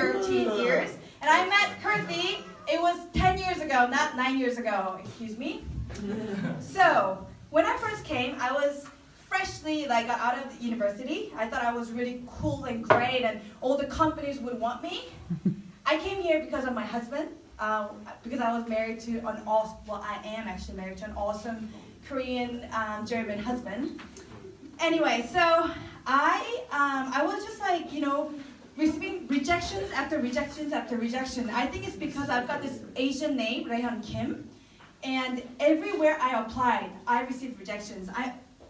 13 years. And I met Kirti, it was 10 years ago, not 9 years ago, excuse me. So, when I first came, I was freshly out of university. I thought I was really cool and great and all the companies would want me. I came here because of my husband, because I was married to an awesome, well, I am actually married to an awesome Korean German husband. Anyway, so I was just receiving rejections after rejections after rejection. I think it's because I've got this Asian name, Raehyun Kim, and everywhere I applied, I received rejections.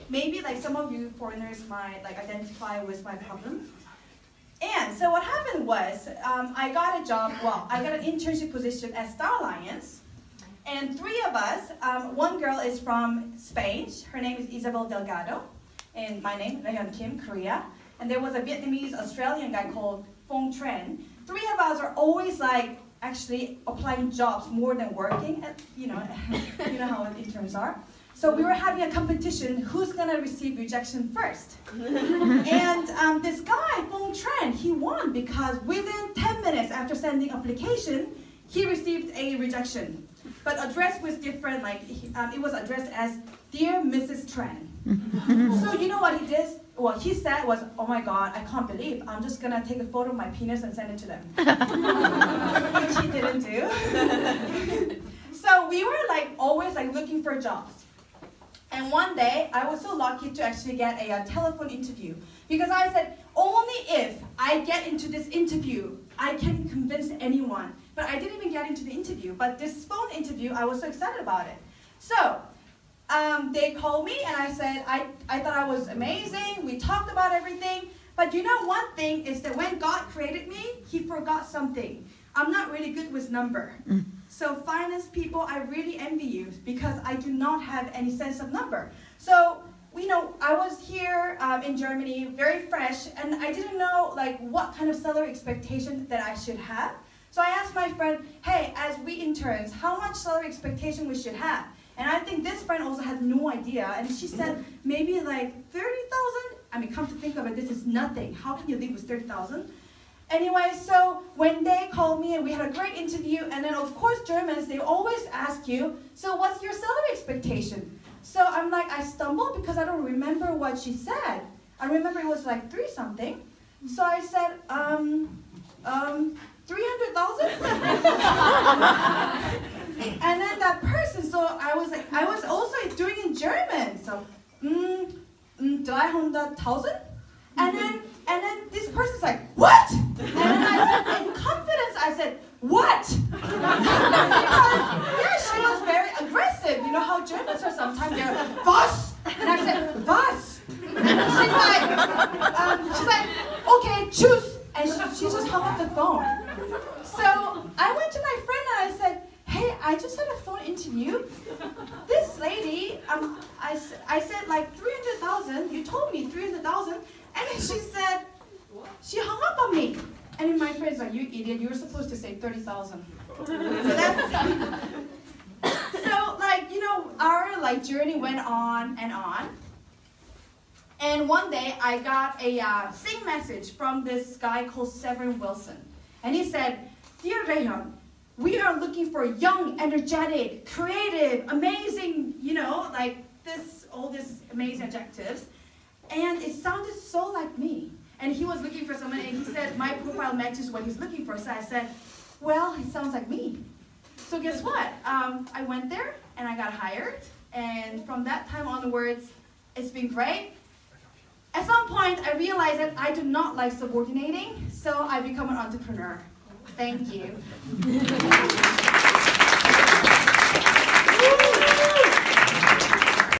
Maybe some of you foreigners might identify with my problem. And so what happened was, I got a job, I got an internship position at Star Alliance, and 3 of us, one girl is from Spain, her name is Isabel Delgado, and my name, Raehyun Kim, Korea, and there was a Vietnamese Australian guy called Phong Tran. 3 of us are always actually applying jobs more than working, you know how interns are. So we were having a competition, who's gonna receive rejection first? And this guy, Phong Tran, he won because within 10 minutes after sending application, he received a rejection. But address was different, it was addressed as, Dear Mrs. Tran. So you know what he did? What he said was, oh my God, I can't believe, I'm just gonna take a photo of my penis and send it to them. Which he didn't do. So we were always looking for jobs. And one day, I was so lucky to actually get a telephone interview. Because I said, only if I get into this interview, I can convince anyone. But I didn't even get into the interview. But this phone interview, I was so excited about it. So, they called me and I said, I thought I was amazing. We talked about everything. But you know one thing is that when God created me, He forgot something. I'm not really good with number. So finance people, I really envy you because I do not have any sense of number. So, I was here in Germany, very fresh, and I didn't know what kind of salary expectation that I should have. So I asked my friend, hey, as we interns, how much salary expectation we should have? And I think this friend also had no idea, and she said maybe 30,000. I mean, come to think of it, this is nothing. How can you live with 30,000? Anyway, so when they called me and we had a great interview, and then of course Germans, they always ask you, so what's your salary expectation? So I'm I stumbled because I don't remember what she said. I remember it was 3 something. So I said, 300,000? And then that person, so I was also doing in German, so, 300,000? And then this person's what? And then I said, in confidence, I said, what? Because, yeah, she was very aggressive. You know how Germans are sometimes, they're, was? And I said, was? And she's like, okay, choose. And she just hung up the phone. So I went to my friend and I said, hey, I just had a phone interview. This lady, I said 300,000, you told me 300,000. And then she said, she hung up on me. And then my friend's like, you idiot, you were supposed to say 30,000. So that's, our journey went on. And one day I got a sing message from this guy called Severin Wilson. And he said, Dear Raehyun, we are looking for young, energetic, creative, amazing, all these amazing adjectives. And it sounded so like me. And he was looking for someone, and he said, my profile matches what he's looking for. So I said, well, it sounds like me. So guess what? I went there, and I got hired. And from that time onwards, it's been great. At some point, I realized that I do not like subordinating, so I become an entrepreneur. Thank you.